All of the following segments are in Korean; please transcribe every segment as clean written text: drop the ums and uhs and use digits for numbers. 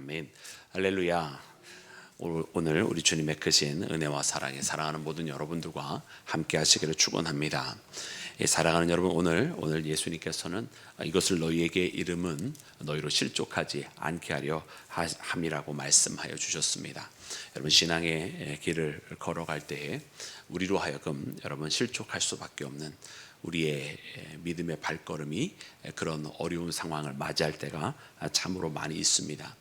아멘. 할렐루야. 오늘 우리 주님의 크신 은혜와 사랑에 사랑하는 모든 여러분들과 함께 하시기를 축원합니다. 사랑하는 여러분, 오늘 예수님께서는 이것을 너희에게 이름은 너희로 실족하지 않게 하려 함이라고 말씀하여 주셨습니다. 여러분, 신앙의 길을 걸어갈 때에 우리로 하여금 여러분 실족할 수밖에 없는 우리의 믿음의 발걸음이 그런 어려운 상황을 맞이할 때가 참으로 많이 있습니다.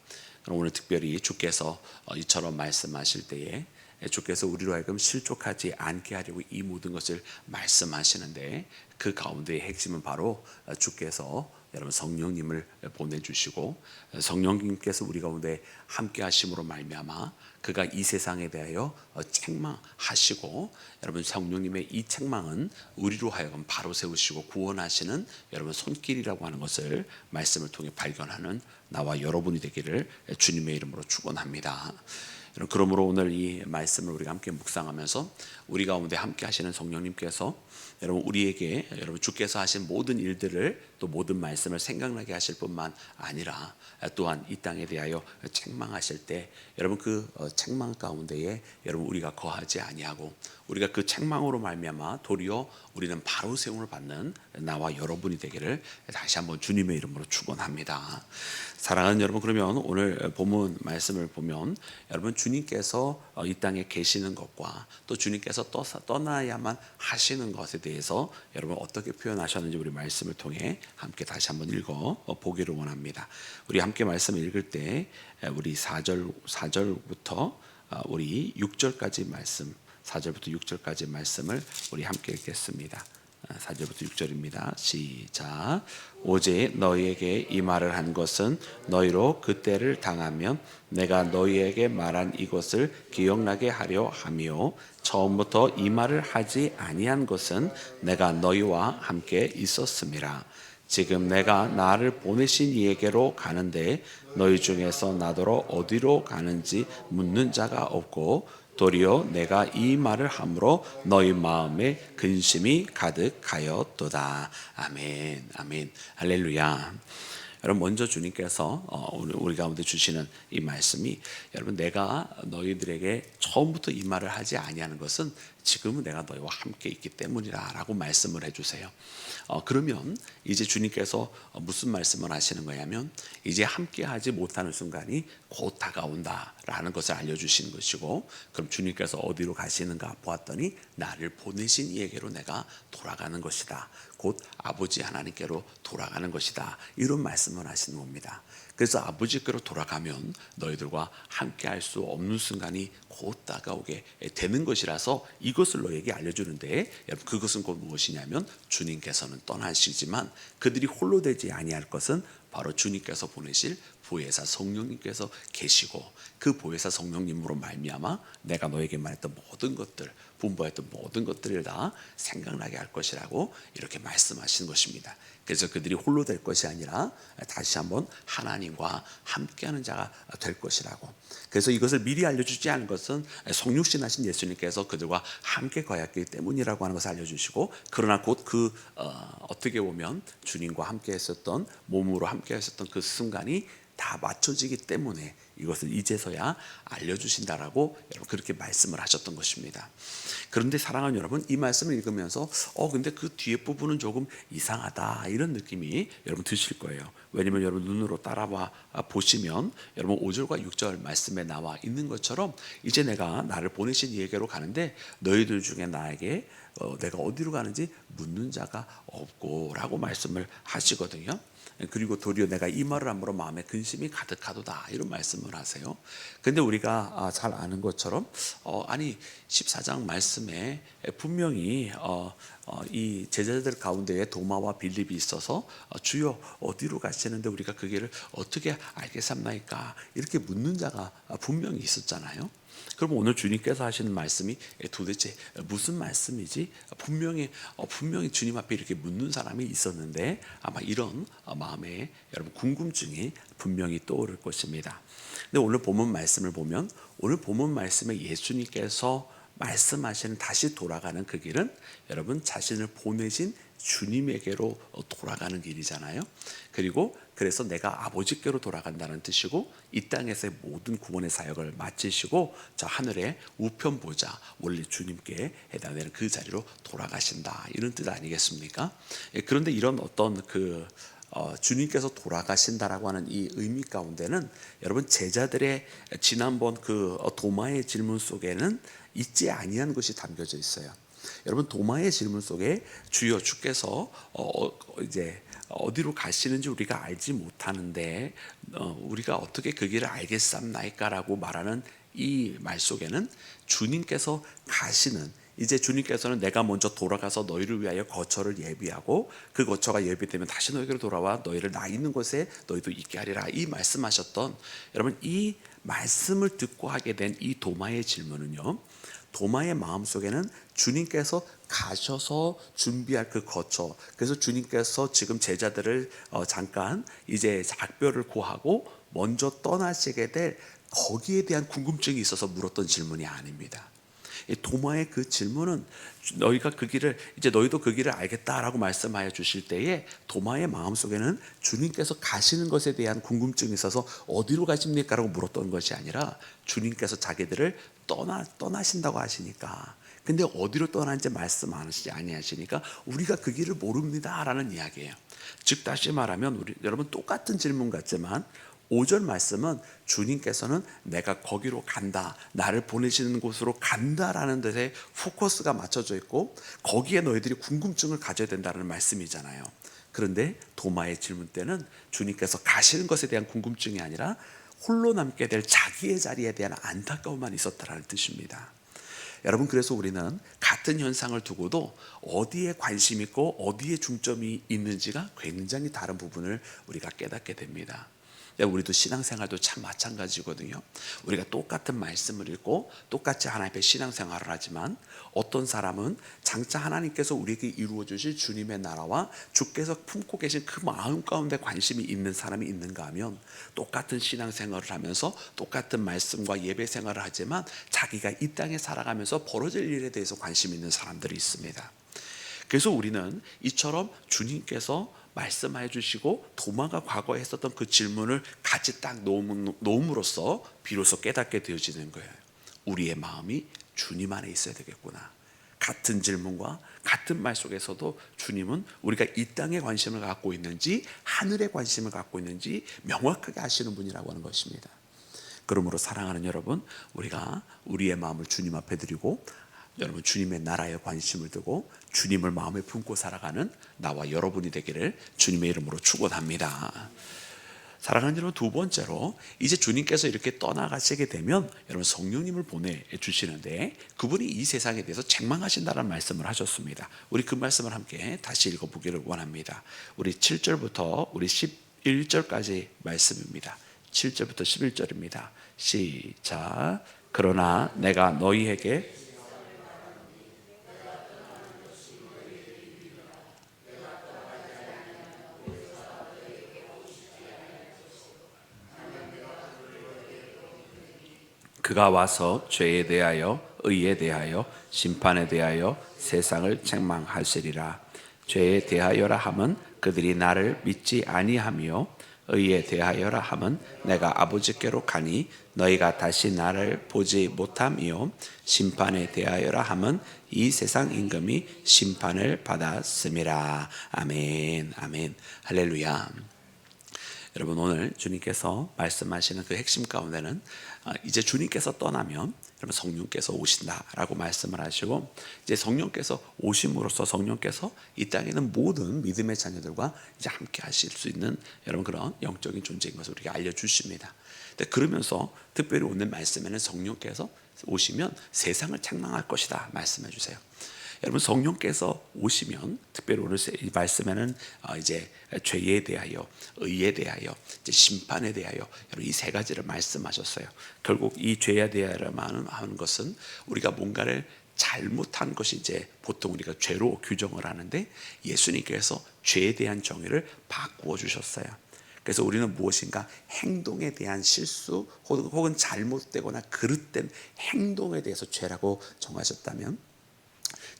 오늘 특별히 주께서 이처럼 말씀하실 때에 주께서 우리로 하여금 실족하지 않게 하려고 이 모든 것을 말씀하시는데, 그 가운데의 핵심은 바로 주께서 여러분 성령님을 보내주시고 성령님께서 우리 가운데 함께 하심으로 말미암아 그가 이 세상에 대하여 책망하시고, 여러분 성령님의 이 책망은 우리로 하여금 바로 세우시고 구원하시는 여러분 손길이라고 하는 것을 말씀을 통해 발견하는 나와 여러분이 되기를 주님의 이름으로 축원합니다. 그러므로 오늘 이 말씀을 우리가 함께 묵상하면서 우리 가운데 함께 하시는 성령님께서 여러분 우리에게 여러분 주께서 하신 모든 일들을 또 모든 말씀을 생각나게 하실 뿐만 아니라 또한 이 땅에 대하여 책망하실 때 여러분 그 책망 가운데에 여러분 우리가 거하지 아니하고 우리가 그 책망으로 말미암아 도리어 우리는 바로 세움을 받는 나와 여러분이 되기를 다시 한번 주님의 이름으로 축원합니다. 사랑하는 여러분, 그러면 오늘 본문 말씀을 보면 여러분 주님께서 이 땅에 계시는 것과 또 주님께서 떠나야만 하시는 것에 대해서 여러분 어떻게 표현하셨는지 우리 말씀을 통해 함께 다시 한번 읽어 보기를 원합니다. 우리 함께 말씀을 읽을 때 우리 4절부터 우리 6절까지 말씀, 4절부터 6절까지 말씀을 우리 함께 읽겠습니다. 4절부터 6절입니다. 시작. 오직 너희에게 이 말을 한 것은 너희로 그때를 당하면 내가 너희에게 말한 이것을 기억나게 하려 함이요 처음부터 이 말을 하지 아니한 것은 내가 너희와 함께 있었음이라. 지금 내가 나를 보내신 이에게로 가는데 너희 중에서 나더러 어디로 가는지 묻는 자가 없고 도리어 내가 이 말을 함으로 너희 마음에 근심이 가득하였도다. 아멘, 아멘, 할렐루야. 여러분, 먼저 주님께서 우리 가운데 주시는 이 말씀이 여러분 내가 너희들에게 처음부터 이 말을 하지 아니하는 것은 지금은 내가 너희와 함께 있기 때문이라 라고 말씀을 해주세요. 그러면 이제 주님께서 무슨 말씀을 하시는 거냐면 이제 함께 하지 못하는 순간이 곧 다가온다라는 것을 알려주시는 것이고, 그럼 주님께서 어디로 가시는가 보았더니 나를 보내신 이에게로 내가 돌아가는 것이다. 곧 아버지 하나님께로 돌아가는 것이다. 이런 말씀을 하시는 겁니다. 그래서 아버지께로 돌아가면 너희들과 함께 할 수 없는 순간이 곧 다가오게 되는 것이라서 이것을 너희에게 알려주는데, 여러분 그것은 곧 무엇이냐면 주님께서는 떠나시지만 그들이 홀로 되지 아니할 것은 바로 주님께서 보내실 보혜사 성령님께서 계시고 그 보혜사 성령님으로 말미암아 내가 너에게 말했던 모든 것들, 분부했던 모든 것들을 다 생각나게 할 것이라고 이렇게 말씀하시는 것입니다. 그래서 그들이 홀로 될 것이 아니라 다시 한번 하나님과 함께하는 자가 될 것이라고. 그래서 이것을 미리 알려주지 않은 것은 성육신하신 예수님께서 그들과 함께 거하였기 때문이라고 하는 것을 알려주시고, 그러나 곧 어떻게 보면 주님과 함께 했었던 몸으로 함께 했었던 그 순간이 다 맞춰지기 때문에 이것을 이제서야 알려주신다라고 여러분 그렇게 말씀을 하셨던 것입니다. 그런데 사랑하는 여러분, 이 말씀을 읽으면서 근데 그 뒤에 부분은 조금 이상하다 이런 느낌이 여러분 드실 거예요. 왜냐면 여러분 눈으로 따라봐 보시면 여러분 5절과 6절 말씀에 나와 있는 것처럼 이제 내가 나를 보내신 이에게로 가는데 너희들 중에 나에게 내가 어디로 가는지 묻는 자가 없고 라고 말씀을 하시거든요. 그리고 도리어 내가 이 말을 함으로 마음에 근심이 가득하도다 이런 말씀을 하세요. 근데 우리가 잘 아는 것처럼 아니 14장 말씀에 분명히 이 제자들 가운데에 도마와 빌립이 있어서 주여 어디로 가시는데 우리가 그 길을 어떻게 알겠습니까? 이렇게 묻는 자가 분명히 있었잖아요. 그럼 오늘 주님께서 하시는 말씀이 도대체 무슨 말씀이지? 분명히 주님 앞에 이렇게 묻는 사람이 있었는데 아마 이런 마음에 여러분 궁금증이 분명히 떠오를 것입니다. 근데 오늘 본문 말씀을 보면 오늘 본문 말씀에 예수님께서 말씀하시는 다시 돌아가는 그 길은 여러분 자신을 보내신 주님에게로 돌아가는 길이잖아요. 그리고 그래서 내가 아버지께로 돌아간다는 뜻이고 이 땅에서의 모든 구원의 사역을 마치시고 저 하늘의 우편 보좌 원래 주님께 해당되는 그 자리로 돌아가신다, 이런 뜻 아니겠습니까? 그런데 이런 어떤 주님께서 돌아가신다라고 하는 이 의미 가운데는 여러분 제자들의 지난번 도마의 질문 속에는 잊지 아니한 것이 담겨져 있어요. 여러분 도마의 질문 속에 주여 주께서 이제 어디로 가시는지 우리가 알지 못하는데 우리가 어떻게 그 길을 알겠삼나이까라고 말하는 이 말 속에는 주님께서 가시는, 이제 주님께서는 내가 먼저 돌아가서 너희를 위하여 거처를 예비하고 그 거처가 예비되면 다시 너희에게로 돌아와 너희를 나 있는 곳에 너희도 있게 하리라, 이 말씀하셨던, 여러분 이 말씀을 듣고 하게 된 이 도마의 질문은요, 도마의 마음속에는 주님께서 가셔서 준비할 그 거처, 그래서 주님께서 지금 제자들을 잠깐 이제 작별을 고하고 먼저 떠나시게 될 거기에 대한 궁금증이 있어서 물었던 질문이 아닙니다. 도마의 그 질문은 너희가 그 길을 이제 너희도 그 길을 알겠다라고 말씀하여 주실 때에 도마의 마음속에는 주님께서 가시는 것에 대한 궁금증이 있어서 어디로 가십니까라고 물었던 것이 아니라 주님께서 자기들을 떠나신다고 하시니까, 근데 어디로 떠나는지 말씀 안 하시지 아니하시니까 우리가 그 길을 모릅니다라는 이야기예요. 즉 다시 말하면 여러분 똑같은 질문 같지만 5절 말씀은 주님께서는 내가 거기로 간다, 나를 보내시는 곳으로 간다라는 데에 포커스가 맞춰져 있고 거기에 너희들이 궁금증을 가져야 된다는 말씀이잖아요. 그런데 도마의 질문 때는 주님께서 가시는 것에 대한 궁금증이 아니라 홀로 남게 될 자기의 자리에 대한 안타까움만 있었다라는 뜻입니다. 여러분 그래서 우리는 같은 현상을 두고도 어디에 관심 있고 어디에 중점이 있는지가 굉장히 다른 부분을 우리가 깨닫게 됩니다. 우리도 신앙생활도 참 마찬가지거든요. 우리가 똑같은 말씀을 읽고 똑같이 하나님 앞에 신앙생활을 하지만 어떤 사람은 장차 하나님께서 우리에게 이루어 주실 주님의 나라와 주께서 품고 계신 그 마음 가운데 관심이 있는 사람이 있는가 하면 똑같은 신앙생활을 하면서 똑같은 말씀과 예배 생활을 하지만 자기가 이 땅에 살아가면서 벌어질 일에 대해서 관심 있는 사람들이 있습니다. 그래서 우리는 이처럼 주님께서 말씀해 주시고 도마가 과거에 했었던 그 질문을 같이 딱 놓음으로써 비로소 깨닫게 되어지는 거예요. 우리의 마음이 주님 안에 있어야 되겠구나. 같은 질문과 같은 말 속에서도 주님은 우리가 이 땅에 관심을 갖고 있는지 하늘에 관심을 갖고 있는지 명확하게 아시는 분이라고 하는 것입니다. 그러므로 사랑하는 여러분, 우리가 우리의 마음을 주님 앞에 드리고 여러분 주님의 나라에 관심을 두고 주님을 마음에 품고 살아가는 나와 여러분이 되기를 주님의 이름으로 축원합니다. 사랑하는 여러분, 두 번째로 이제 주님께서 이렇게 떠나가시게 되면 여러분 성령님을 보내주시는데 그분이 이 세상에 대해서 책망하신다는 말씀을 하셨습니다. 우리 그 말씀을 함께 다시 읽어보기를 원합니다. 우리 7절부터 우리 11절까지 말씀입니다. 7절부터 11절입니다. 시작. 그러나 내가 너희에게 그가 와서 죄에 대하여 의에 대하여 심판에 대하여 세상을 책망하시리라. 죄에 대하여라 함은 그들이 나를 믿지 아니하며 의에 대하여라 함은 내가 아버지께로 가니 너희가 다시 나를 보지 못함이요 심판에 대하여라 함은 이 세상 임금이 심판을 받았음이라. 아멘, 아멘, 할렐루야. 여러분 오늘 주님께서 말씀하시는 그 핵심 가운데는 이제 주님께서 떠나면 여러분 성령께서 오신다라고 말씀을 하시고 이제 성령께서 오심으로써 성령께서 이 땅에 있는 모든 믿음의 자녀들과 이제 함께 하실 수 있는 여러분 그런 영적인 존재인 것을 우리가 알려주십니다. 근데 그러면서 특별히 오늘 말씀에는 성령께서 오시면 세상을 책망할 것이다 말씀해 주세요. 여러분 성령께서 오시면 특별히 오늘 이 말씀에는 이제 죄에 대하여 의에 대하여 이제 심판에 대하여 여러분 이 세 가지를 말씀하셨어요. 결국 이 죄에 대하여만 하는 것은 우리가 뭔가를 잘못한 것이 이제 보통 우리가 죄로 규정을 하는데 예수님께서 죄에 대한 정의를 바꾸어 주셨어요. 그래서 우리는 무엇인가 행동에 대한 실수 혹은 잘못되거나 그릇된 행동에 대해서 죄라고 정하셨다면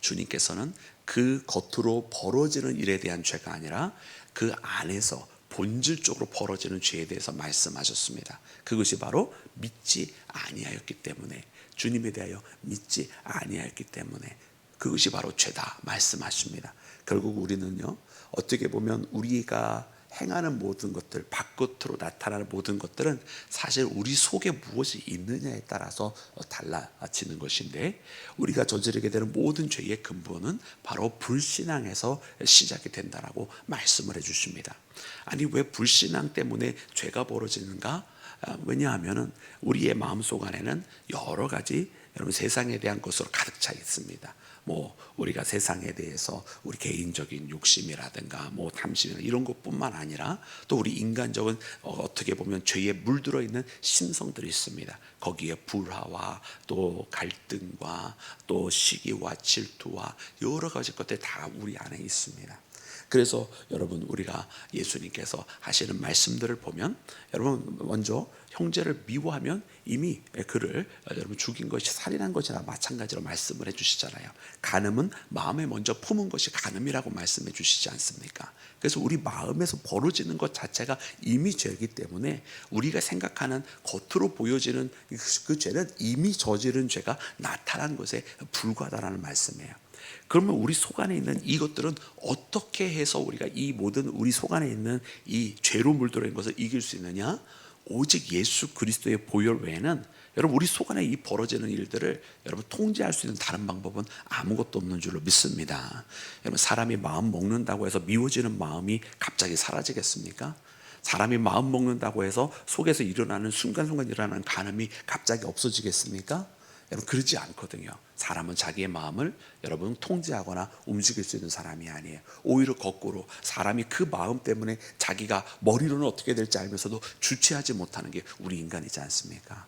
주님께서는 그 겉으로 벌어지는 일에 대한 죄가 아니라 그 안에서 본질적으로 벌어지는 죄에 대해서 말씀하셨습니다. 그것이 바로 믿지 아니하였기 때문에, 주님에 대하여 믿지 아니하였기 때문에 그것이 바로 죄다 말씀하십니다. 결국 우리는요, 어떻게 보면 우리가 행하는 모든 것들, 바깥으로 나타나는 모든 것들은 사실 우리 속에 무엇이 있느냐에 따라서 달라지는 것인데, 우리가 저지르게 되는 모든 죄의 근본은 바로 불신앙에서 시작이 된다라고 말씀을 해주십니다. 아니, 왜 불신앙 때문에 죄가 벌어지는가? 왜냐하면 우리의 마음속 안에는 여러 가지 여러분 세상에 대한 것으로 가득 차 있습니다. 우리가 세상에 대해서 우리 개인적인 욕심이라든가 탐심이나 이런 것뿐만 아니라 또 우리 인간적인 어떻게 보면 죄에 물들어 있는 심성들이 있습니다. 거기에 불화와 또 갈등과 또 시기와 질투와 여러 가지 것들이 다 우리 안에 있습니다. 그래서 여러분, 우리가 예수님께서 하시는 말씀들을 보면, 여러분 먼저 형제를 미워하면 이미 그를 여러분 죽인 것이 살인한 것이나 마찬가지로 말씀을 해주시잖아요. 간음은 마음에 먼저 품은 것이 간음이라고 말씀해 주시지 않습니까? 그래서 우리 마음에서 벌어지는 것 자체가 이미 죄이기 때문에 우리가 생각하는 겉으로 보여지는 그 죄는 이미 저지른 죄가 나타난 것에 불과하다는 말씀이에요. 그러면 우리 속 안에 있는 이것들은 어떻게 해서 우리가 이 모든 우리 속 안에 있는 이 죄로 물들어 있는 것을 이길 수 있느냐? 오직 예수 그리스도의 보혈 외에는 여러분 우리 속 안에 이 벌어지는 일들을 여러분 통제할 수 있는 다른 방법은 아무것도 없는 줄로 믿습니다. 여러분, 사람이 마음 먹는다고 해서 미워지는 마음이 갑자기 사라지겠습니까? 사람이 마음 먹는다고 해서 속에서 일어나는 순간순간 일어나는 간음이 갑자기 없어지겠습니까? 여러분, 그러지 않거든요. 사람은 자기의 마음을 여러분 통제하거나 움직일 수 있는 사람이 아니에요. 오히려 거꾸로 사람이 그 마음 때문에 자기가 머리로는 어떻게 될지 알면서도 주체하지 못하는 게 우리 인간이지 않습니까?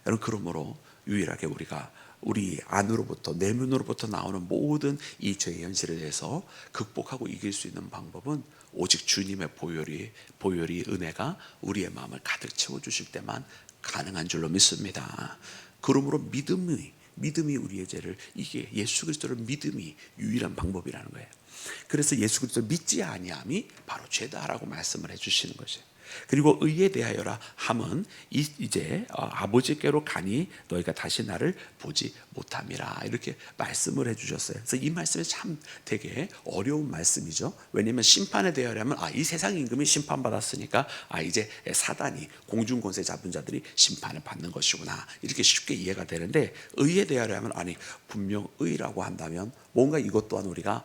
여러분, 그러므로 유일하게 우리가 우리 안으로부터 내면으로부터 나오는 모든 이 죄의 현실에 대해서 극복하고 이길 수 있는 방법은 오직 주님의 보혈이 은혜가 우리의 마음을 가득 채워주실 때만 가능한 줄로 믿습니다. 그러므로 믿음이 우리의 죄를, 이게 예수 그리스도를 믿음이 유일한 방법이라는 거예요. 그래서 예수 그리스도를 믿지 아니함이 바로 죄다라고 말씀을 해주시는 것이에요. 그리고 의에 대하여라 함은 이제 아버지께로 가니 너희가 다시 나를 보지 못함이라, 이렇게 말씀을 해주셨어요. 그래서 이 말씀이 참 되게 어려운 말씀이죠. 왜냐하면 심판에 대하여라면 이 세상 임금이 심판받았으니까 이제 사단이 공중권세 잡은 자들이 심판을 받는 것이구나, 이렇게 쉽게 이해가 되는데, 의에 대하여라면 아니, 분명 의라고 한다면 뭔가 이것 또한 우리가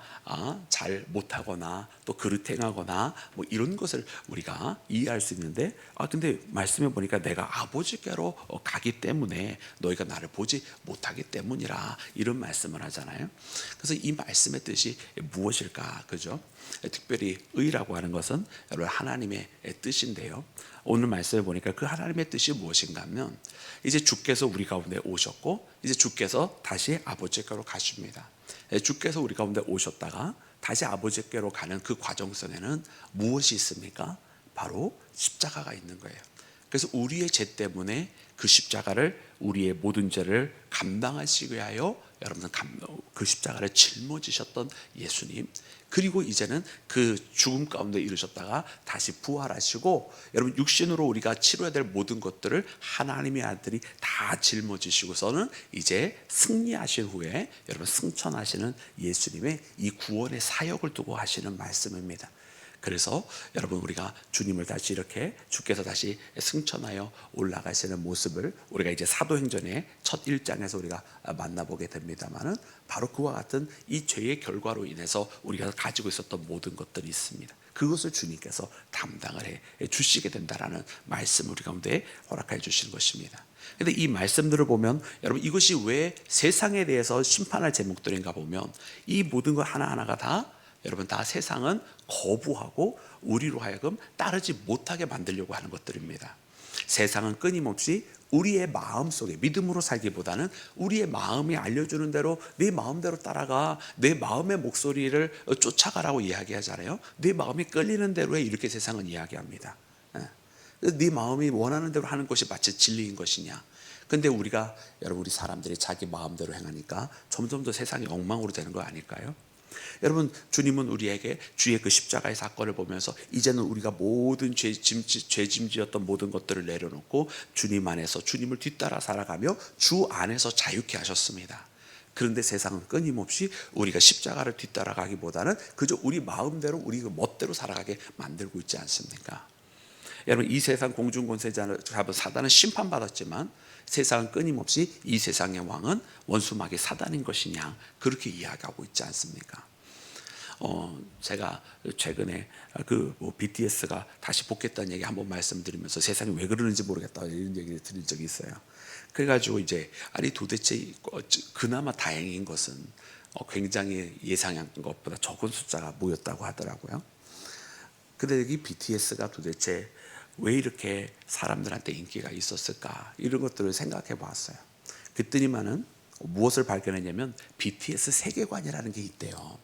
잘 못하거나 또 그릇행하거나 이런 것을 우리가 이해할 수 있는데, 근데 말씀해 보니까 내가 아버지께로 가기 때문에 너희가 나를 보지 못하기 때문이라, 이런 말씀을 하잖아요. 그래서 이 말씀의 뜻이 무엇일까, 그죠? 특별히 의라고 하는 것은 여러분 하나님의 뜻인데요, 오늘 말씀을 보니까 그 하나님의 뜻이 무엇인가 하면, 이제 주께서 우리 가운데 오셨고 이제 주께서 다시 아버지께로 가십니다. 주께서 우리 가운데 오셨다가 다시 아버지께로 가는 그 과정 속에는 무엇이 있습니까? 바로 십자가가 있는 거예요. 그래서 우리의 죄 때문에 그 십자가를, 우리의 모든 죄를 감당하시기 위하여 여러분 그 십자가를 짊어지셨던 예수님, 그리고 이제는 그 죽음 가운데 이르셨다가 다시 부활하시고, 여러분 육신으로 우리가 치러야 될 모든 것들을 하나님의 아들이 다 짊어지시고서는 이제 승리하신 후에 여러분 승천하시는 예수님의 이 구원의 사역을 두고 하시는 말씀입니다. 그래서 여러분 우리가 주님을 다시 이렇게 주께서 다시 승천하여 올라가시는 모습을 우리가 이제 사도행전의 첫 1장에서 우리가 만나보게 됩니다만은, 바로 그와 같은 이 죄의 결과로 인해서 우리가 가지고 있었던 모든 것들이 있습니다. 그것을 주님께서 담당을 해 주시게 된다라는 말씀을 우리 가운데 허락해 주시는 것입니다. 그런데 이 말씀들을 보면 여러분, 이것이 왜 세상에 대해서 심판할 제목들인가 보면, 이 모든 것 하나하나가 다 여러분 다 세상은 거부하고 우리로 하여금 따르지 못하게 만들려고 하는 것들입니다. 세상은 끊임없이 우리의 마음속에 믿음으로 살기보다는 우리의 마음이 알려주는 대로 내 마음대로 따라가, 내 마음의 목소리를 쫓아가라고 이야기하잖아요. 내 마음이 끌리는 대로 해, 이렇게 세상은 이야기합니다. 네 마음이 원하는 대로 하는 것이 마치 진리인 것이냐. 근데 우리가, 여러분 우리 사람들이 자기 마음대로 행하니까 점점 더 세상이 엉망으로 되는 거 아닐까요? 여러분, 주님은 우리에게 주의 그 십자가의 사건을 보면서 이제는 우리가 모든 죄짐지었던 모든 것들을 내려놓고 주님 안에서 주님을 뒤따라 살아가며 주 안에서 자유케 하셨습니다. 그런데 세상은 끊임없이 우리가 십자가를 뒤따라가기보다는 그저 우리 마음대로 우리 멋대로 살아가게 만들고 있지 않습니까? 여러분, 이 세상 공중권세자 사단은 심판받았지만 세상은 끊임없이 이 세상의 왕은 원수마귀 사단인 것이냐, 그렇게 이야기하고 있지 않습니까? 제가 최근에 BTS가 다시 복귀했다는 얘기 한번 말씀드리면서 세상이 왜 그러는지 모르겠다 이런 얘기를 들은 적이 있어요. 그래가지고 이제 아니 도대체 그나마 다행인 것은 굉장히 예상한 것보다 적은 숫자가 모였다고 하더라고요. 근데 여기 BTS가 도대체 왜 이렇게 사람들한테 인기가 있었을까, 이런 것들을 생각해 보았어요. 그랬더니만은 무엇을 발견했냐면 BTS 세계관이라는 게 있대요.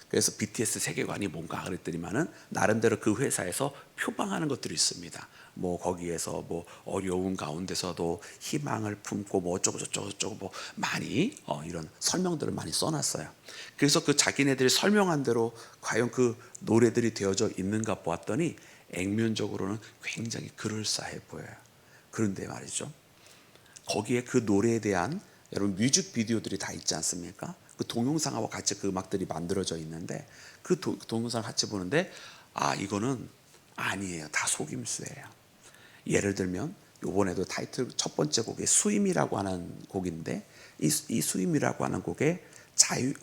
그래서 BTS 세계관이 뭔가 그랬더니만은 나름대로 그 회사에서 표방하는 것들이 있습니다. 뭐 거기에서 뭐 어려운 가운데서도 희망을 품고 뭐 어쩌고 저쩌고 뭐 많이 이런 설명들을 많이 써놨어요. 그래서 그 자기네들이 설명한 대로 과연 그 노래들이 되어져 있는가 보았더니 액면적으로는 굉장히 그럴싸해 보여요. 그런데 말이죠, 거기에 그 노래에 대한 여러분 뮤직비디오들이 다 있지 않습니까? 그 동영상하고 같이 그 음악들이 만들어져 있는데 그 동영상을 같이 보는데 이거는 아니에요. 다 속임수예요. 예를 들면 이번에도 타이틀 첫 번째 곡이 수임이라고 하는 곡인데 이 수임이라고 하는 곡에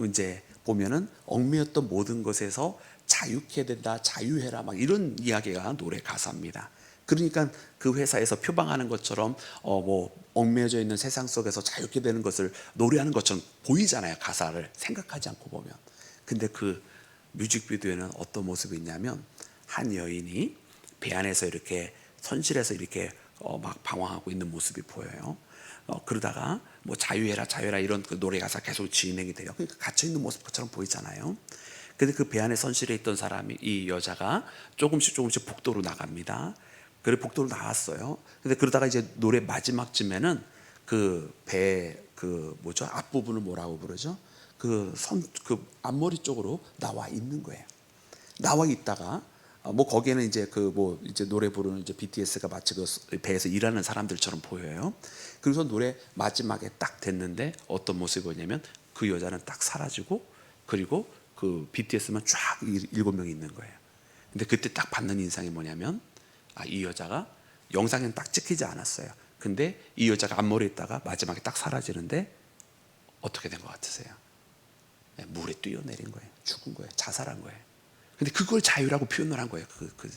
이제 보면은 얽매였던 모든 것에서 자유케 된다, 자유해라, 막 이런 이야기가 노래 가사입니다. 그러니까 그 회사에서 표방하는 것처럼 뭐 얽매여져 있는 세상 속에서 자유케 되는 것을 노래하는 것처럼 보이잖아요, 가사를 생각하지 않고 보면. 근데 그 뮤직비디오에는 어떤 모습이 있냐면 한 여인이 배 안에서 이렇게 선실에서 이렇게 막 방황하고 있는 모습이 보여요. 그러다가 뭐 자유해라 자유해라 이런 그 노래 가사 계속 진행이 돼요. 그러니까 갇혀 있는 모습처럼 보이잖아요. 근데 그 배 안에 선실에 있던 사람이, 이 여자가 조금씩 복도로 나갑니다. 그래 복도로 나왔어요. 근데 그러다가 이제 노래 마지막쯤에는 그 배 뭐죠, 앞부분을 뭐라고 부르죠? 그 앞머리 쪽으로 나와 있는 거예요. 나와 있다가 뭐 거기에는 이제 이제 노래 부르는 이제 BTS가 마치 그 배에서 일하는 사람들처럼 보여요. 그래서 노래 마지막에 딱 됐는데 어떤 모습이냐면 그 여자는 딱 사라지고 그리고 그 BTS만 쫙 7명이 있는 거예요. 근데 그때 딱 받는 인상이 뭐냐면 이 여자가 영상에는 딱 찍히지 않았어요. 근데 이 여자가 앞머리에 있다가 마지막에 딱 사라지는데 어떻게 된 것 같으세요? 물에 뛰어내린 거예요. 죽은 거예요. 자살한 거예요. 근데 그걸 자유라고 표현을 한 거예요. 그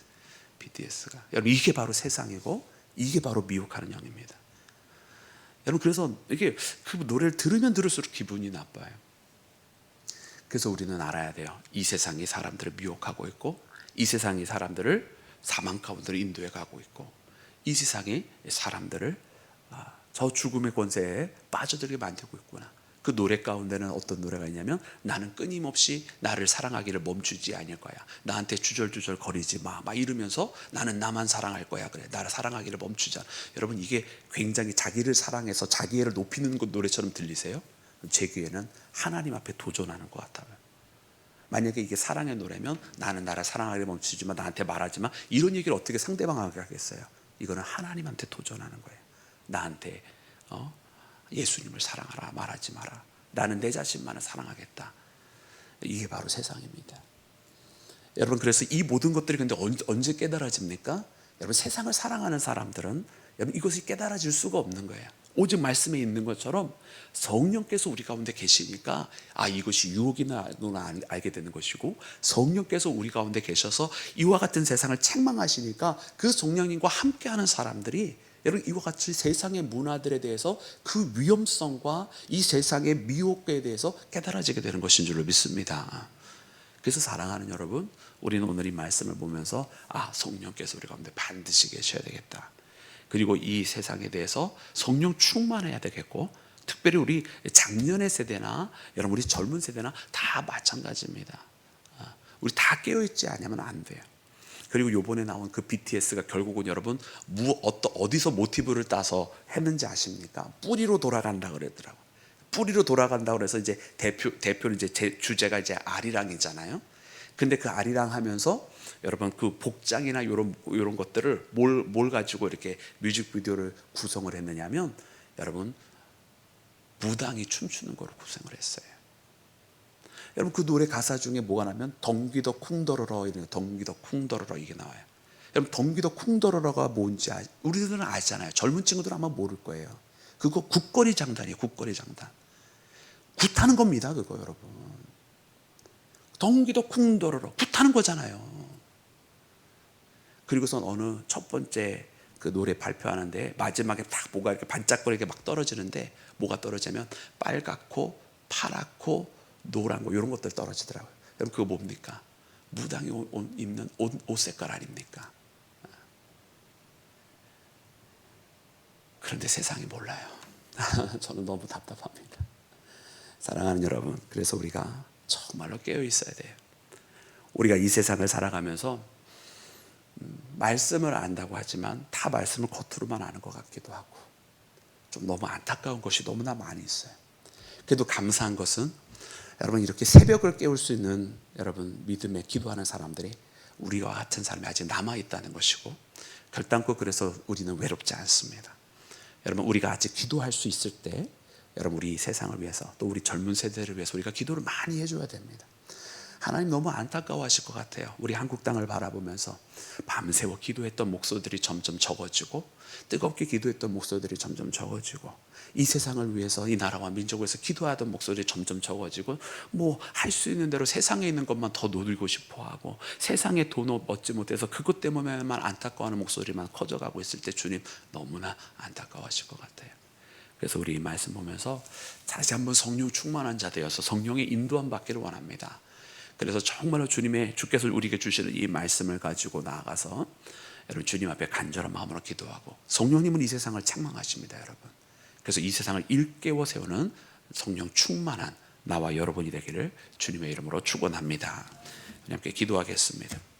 BTS가. 여러분, 이게 바로 세상이고 이게 바로 미혹하는 영입니다. 여러분, 그래서 이게 그 노래를 들으면 들을수록 기분이 나빠요. 그래서 우리는 알아야 돼요. 이 세상이 사람들을 미혹하고 있고 이 세상이 사람들을 사망 가운데로 인도해 가고 있고 이 세상이 사람들을 저 죽음의 권세에 빠져들게 만들고 있구나. 그 노래 가운데는 어떤 노래가 있냐면 나는 끊임없이 나를 사랑하기를 멈추지 않을 거야. 나한테 주절주절 거리지 마. 막 이러면서 나는 나만 사랑할 거야. 그래. 나를 사랑하기를 멈추지 않아. 여러분, 이게 굉장히 자기를 사랑해서 자기애를 높이는 노래처럼 들리세요? 제 귀에는 하나님 앞에 도전하는 것 같아요. 만약에 이게 사랑의 노래면 나는 나를 사랑하기를 멈추지 마. 나한테 말하지 마. 이런 얘기를 어떻게 상대방에게 하겠어요? 이거는 하나님한테 도전하는 거예요. 나한테 예수님을 사랑하라 말하지 마라. 나는 내 자신만을 사랑하겠다. 이게 바로 세상입니다. 여러분, 그래서 이 모든 것들이 근데 언제 깨달아집니까? 여러분, 세상을 사랑하는 사람들은 여러분 이것이 깨달아질 수가 없는 거예요. 오직 말씀에 있는 것처럼 성령께서 우리 가운데 계시니까 이것이 유혹이나 알게 되는 것이고, 성령께서 우리 가운데 계셔서 이와 같은 세상을 책망하시니까 그 성령님과 함께하는 사람들이 여러분 이와 같이 세상의 문화들에 대해서 그 위험성과 이 세상의 미혹에 대해서 깨달아지게 되는 것인 줄로 믿습니다. 그래서 사랑하는 여러분, 우리는 오늘 이 말씀을 보면서 성령께서 우리 가운데 반드시 계셔야 되겠다. 그리고 이 세상에 대해서 성령 충만해야 되겠고, 특별히 우리 작년의 세대나 여러분 우리 젊은 세대나 다 마찬가지입니다. 우리 다 깨어있지 않으면 안 돼요. 그리고 요번에 나온 그 BTS가 결국은 여러분 어디서 모티브를 따서 했는지 아십니까? 뿌리로 돌아간다 그랬더라고요. 뿌리로 돌아간다고 그래서 이제 대표는 이제 주제가 이제 아리랑이잖아요. 근데 그 아리랑 하면서 여러분 그 복장이나 이런 것들을 뭘 가지고 이렇게 뮤직비디오를 구성을 했느냐면 여러분 무당이 춤추는 거로 구성을 했어요. 여러분 그 노래 가사 중에 뭐가 나면 덩기더 쿵더러러 이런 덩기더 쿵더러러 이게 나와요. 여러분 덩기더 쿵더러러가 뭔지 우리들은 아잖아요. 젊은 친구들은 아마 모를 거예요. 그거 굿거리 장단이에요. 굿거리 장단. 굿하는 겁니다. 그거 여러분. 덩기더 쿵더러러 굿하는 거잖아요. 그리고선 어느 첫 번째 그 노래 발표하는데 마지막에 딱 뭐가 이렇게 반짝거리게 막 떨어지는데 뭐가 떨어지면 빨갛고 파랗고 노란 거 이런 것들 떨어지더라고요. 여러분 그거 뭡니까? 무당이 입는 옷 색깔 아닙니까? 그런데 세상이 몰라요. 저는 너무 답답합니다. 사랑하는 여러분, 그래서 우리가 정말로 깨어 있어야 돼요. 우리가 이 세상을 살아가면서 말씀을 안다고 하지만 다 말씀을 겉으로만 아는 것 같기도 하고 좀 너무 안타까운 것이 너무나 많이 있어요. 그래도 감사한 것은 여러분 이렇게 새벽을 깨울 수 있는 여러분 믿음에 기도하는 사람들이 우리와 같은 사람이 아직 남아있다는 것이고 결단코 그래서 우리는 외롭지 않습니다. 여러분 우리가 아직 기도할 수 있을 때 여러분 우리 세상을 위해서 또 우리 젊은 세대를 위해서 우리가 기도를 많이 해줘야 됩니다. 하나님 너무 안타까워하실 것 같아요. 우리 한국 땅을 바라보면서 밤새워 기도했던 목소리들이 점점 적어지고 뜨겁게 기도했던 목소리들이 점점 적어지고 이 세상을 위해서 이 나라와 민족을 위해서 기도하던 목소리들이 점점 적어지고 뭐 할 수 있는 대로 세상에 있는 것만 더 누리고 싶어하고 세상의 돈 얻지 못해서 그것 때문에만 안타까워하는 목소리만 커져가고 있을 때 주님 너무나 안타까워하실 것 같아요. 그래서 우리 이 말씀 보면서 다시 한번 성령 충만한 자 되어서 성령의 인도함 받기를 원합니다. 그래서 정말로 주께서 우리에게 주시는 이 말씀을 가지고 나아가서 여러분 주님 앞에 간절한 마음으로 기도하고 성령님은 이 세상을 책망하십니다. 여러분 그래서 이 세상을 일깨워 세우는 성령 충만한 나와 여러분이 되기를 주님의 이름으로 축원합니다. 함께 기도하겠습니다.